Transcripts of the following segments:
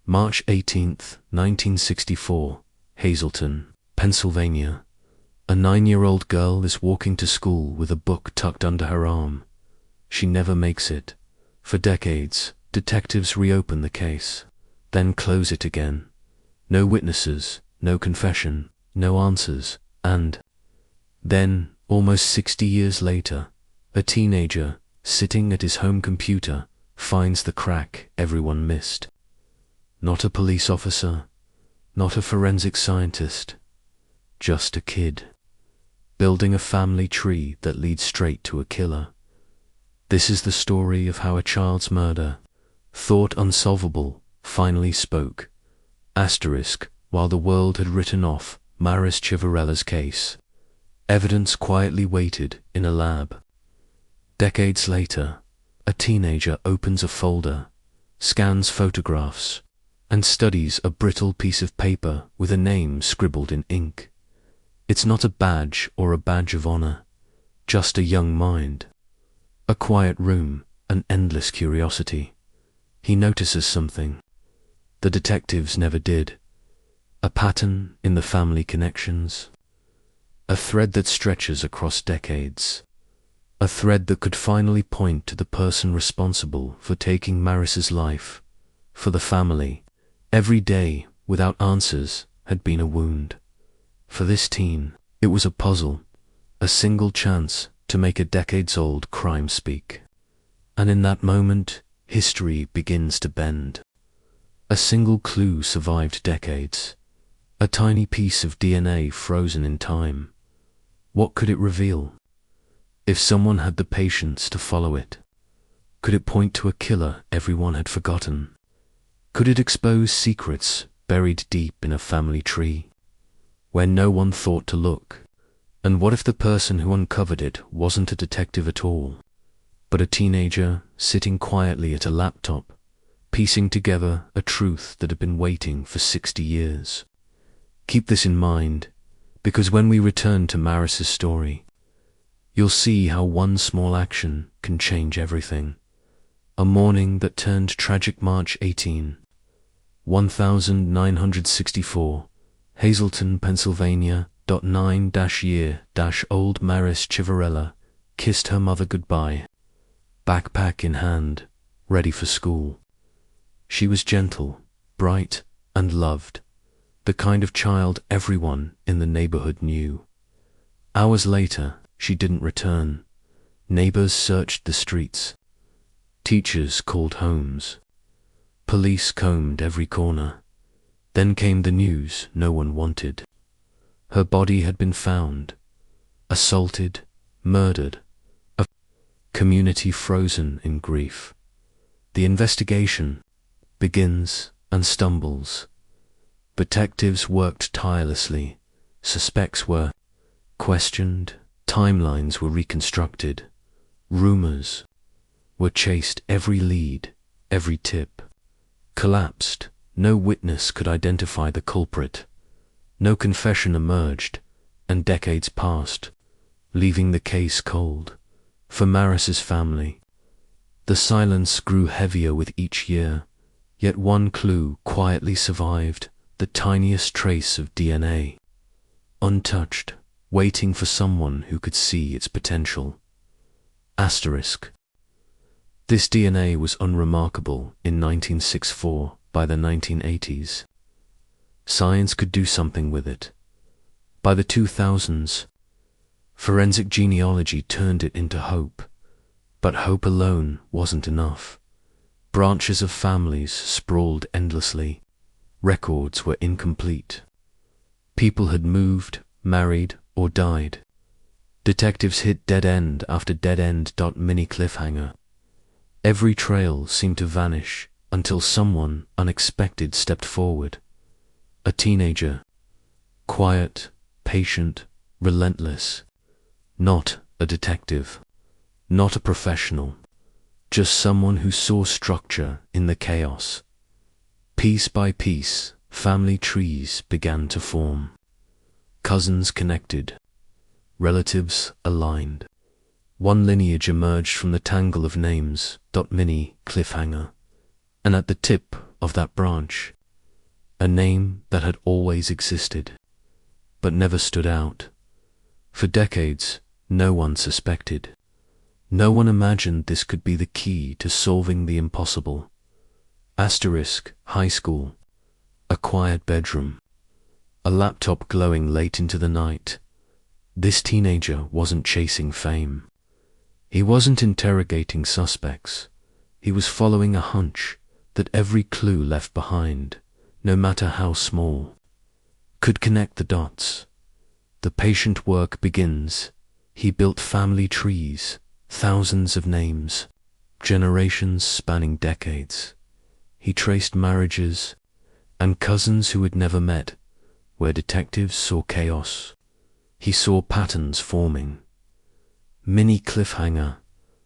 March 18, 1964, Hazleton, Pennsylvania. A 9-year-old girl is walking to school with a book tucked under her arm. She never makes it. For decades, detectives reopen the case, then close it again. No witnesses, no confession, no answers, and then, almost 60 years later, a teenager, sitting at his home computer, finds the crack everyone missed. Not a police officer, not a forensic scientist, just a kid, building a family tree that leads straight to a killer. This is the story of how a child's murder, thought unsolvable, finally spoke. While the world had written off Marise Chiverella's case, evidence quietly waited in a lab. Decades later, a teenager opens a folder, scans photographs, and studies a brittle piece of paper with a name scribbled in ink. It's not a badge or a badge of honor, just a young mind. A quiet room, an endless curiosity. He notices something the detectives never did. A pattern in the family connections. A thread that stretches across decades. A thread that could finally point to the person responsible for taking Marise's life. For the family, every day without answers had been a wound. For this teen, it was a puzzle, a single chance to make a decades-old crime speak. And in that moment, history begins to bend. A single clue survived decades. A tiny piece of DNA frozen in time. What could it reveal? If someone had the patience to follow it, could it point to a killer everyone had forgotten? Could it expose secrets buried deep in a family tree, where no one thought to look? And what if the person who uncovered it wasn't a detective at all, but a teenager sitting quietly at a laptop, piecing together a truth that had been waiting for 60 years? Keep this in mind, because when we return to Marise's story, you'll see how one small action can change everything. A morning that turned tragic. March 18, 1964, Hazleton, Pennsylvania. 9-year-old Marise Chiverella kissed her mother goodbye, backpack in hand, ready for school. She was gentle, bright, and loved, the kind of child everyone in the neighborhood knew. Hours later, she didn't return. Neighbors searched the streets. Teachers called homes. Police combed every corner. Then came the news no one wanted. Her body had been found, assaulted, murdered, a community frozen in grief. The investigation begins and stumbles. Detectives worked tirelessly. Suspects were questioned, timelines were reconstructed, rumors were chased, every lead, every tip collapsed. No witness could identify the culprit. No confession emerged, and decades passed, leaving the case cold. For Marise's family, the silence grew heavier with each year, yet one clue quietly survived, the tiniest trace of DNA, untouched, waiting for someone who could see its potential. This DNA was unremarkable in 1964. By the 1980s, science could do something with it. By the 2000s, forensic genealogy turned it into hope. But hope alone wasn't enough. Branches of families sprawled endlessly. Records were incomplete. People had moved, married, or died. Detectives hit dead end after dead end. Mini cliffhanger. Every trail seemed to vanish until someone unexpected stepped forward. A teenager, quiet, patient, relentless. Not a detective, not a professional, just someone who saw structure in the chaos. Piece by piece, family trees began to form. Cousins connected, relatives aligned. One lineage emerged from the tangle of names. Mini cliffhanger. And at the tip of that branch, a name that had always existed, but never stood out. For decades, no one suspected. No one imagined this could be the key to solving the impossible. Asterisk, high school, a quiet bedroom, a laptop glowing late into the night. This teenager wasn't chasing fame. He wasn't interrogating suspects. He was following a hunch that every clue left behind, no matter how small, could connect the dots. The patient work begins. He built family trees, thousands of names, generations spanning decades. He traced marriages and cousins who had never met. Where detectives saw chaos, he saw patterns forming. Mini cliffhanger,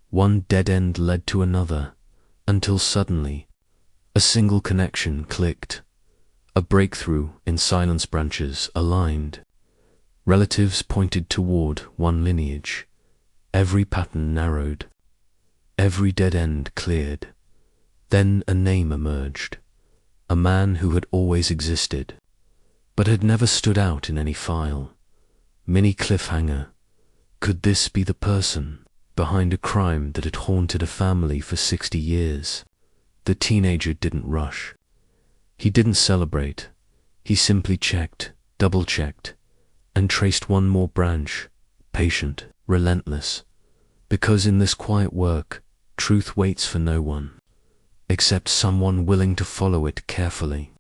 one dead end led to another, until suddenly, a single connection clicked. A breakthrough in silence, branches aligned. Relatives pointed toward one lineage. Every pattern narrowed. Every dead end cleared. Then a name emerged. A man who had always existed, but had never stood out in any file. Mini cliffhanger. Could this be the person behind a crime that had haunted a family for 60 years? The teenager didn't rush. He didn't celebrate. He simply checked, double-checked, and traced one more branch, patient, relentless. Because in this quiet work, truth waits for no one, except someone willing to follow it carefully.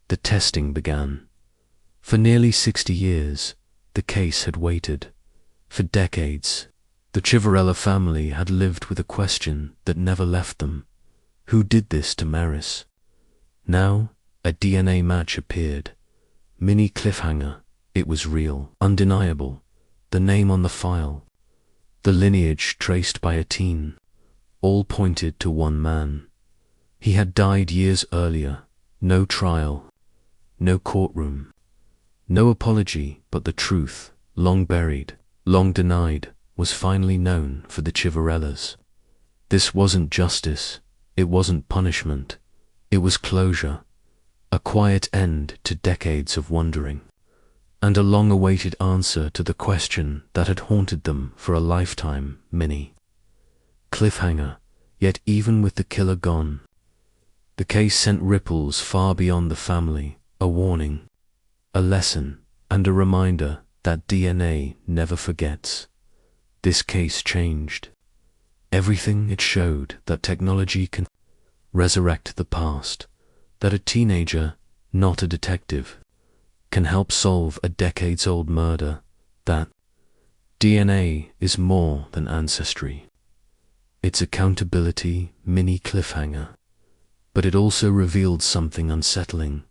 The testing began. For nearly 60 years, the case had waited. For decades, the Chiverella family had lived with a question that never left them. Who did this to Marise? Now, a DNA match appeared. Mini cliffhanger. It was real, undeniable. The name on the file, the lineage traced by a teen, all pointed to one man. He had died years earlier. No trial, no courtroom, no apology, but the truth, long buried, long denied, was finally known for the Chiverellas. This wasn't justice. It wasn't punishment. It was closure, a quiet end to decades of wondering, and a long-awaited answer to the question that had haunted them for a lifetime. Mini cliffhanger. Yet even with the killer gone, the case sent ripples far beyond the family, a warning, a lesson, and a reminder that DNA never forgets. This case changed everything. It showed that technology can resurrect the past, that a teenager, not a detective, can help solve a decades-old murder, that DNA is more than ancestry. It's accountability. Mini cliffhanger. But it also revealed something unsettling.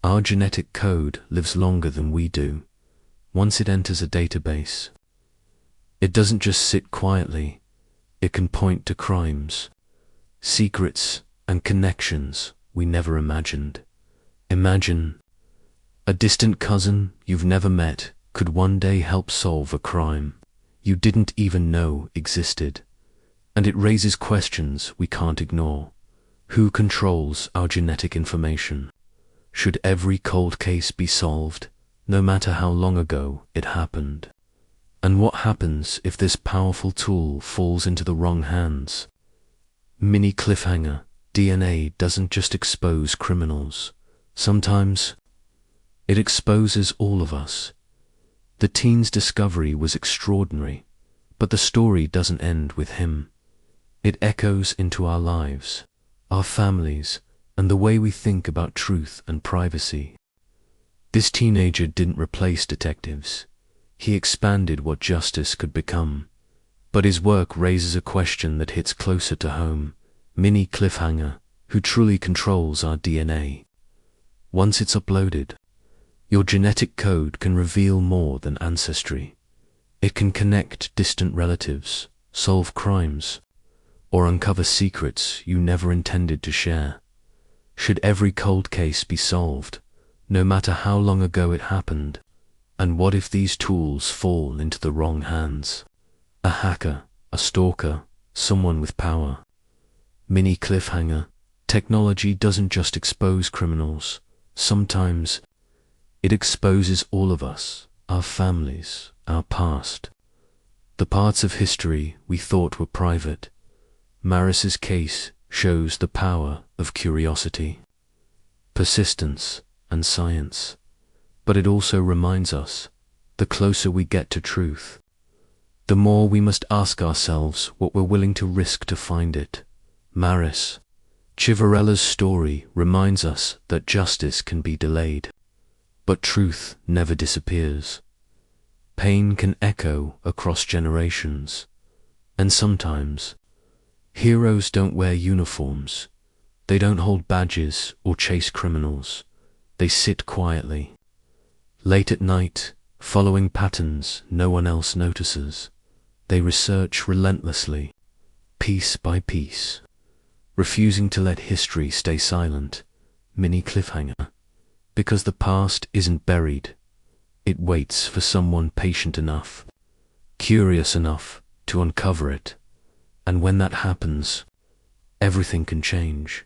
Our genetic code lives longer than we do. Once it enters a database, it doesn't just sit quietly. It can point to crimes, secrets, and connections we never imagined. Imagine a distant cousin you've never met could one day help solve a crime you didn't even know existed. And it raises questions we can't ignore. Who controls our genetic information? Should every cold case be solved, no matter how long ago it happened? And what happens if this powerful tool falls into the wrong hands? Mini cliffhanger. DNA doesn't just expose criminals. Sometimes it exposes all of us. The teen's discovery was extraordinary, but the story doesn't end with him. It echoes into our lives, our families, and the way we think about truth and privacy. This teenager didn't replace detectives. He expanded what justice could become. But his work raises a question that hits closer to home. Mini cliffhanger. Who truly controls our DNA? Once it's uploaded, your genetic code can reveal more than ancestry. It can connect distant relatives, solve crimes, or uncover secrets you never intended to share. Should every cold case be solved, no matter how long ago it happened? And what if these tools fall into the wrong hands? A hacker, a stalker, someone with power. Mini cliffhanger. Technology doesn't just expose criminals. Sometimes it exposes all of us, our families, our past, the parts of history we thought were private. Marise's case shows the power of curiosity, persistence, and science. But it also reminds us, the closer we get to truth, the more we must ask ourselves what we're willing to risk to find it. Marise Chiverella's story reminds us that justice can be delayed, but truth never disappears. Pain can echo across generations, and sometimes heroes don't wear uniforms. They don't hold badges or chase criminals. They sit quietly, late at night, following patterns no one else notices. They research relentlessly, piece by piece, refusing to let history stay silent. Mini cliffhanger. Because the past isn't buried. It waits for someone patient enough, curious enough to uncover it. And when that happens, everything can change.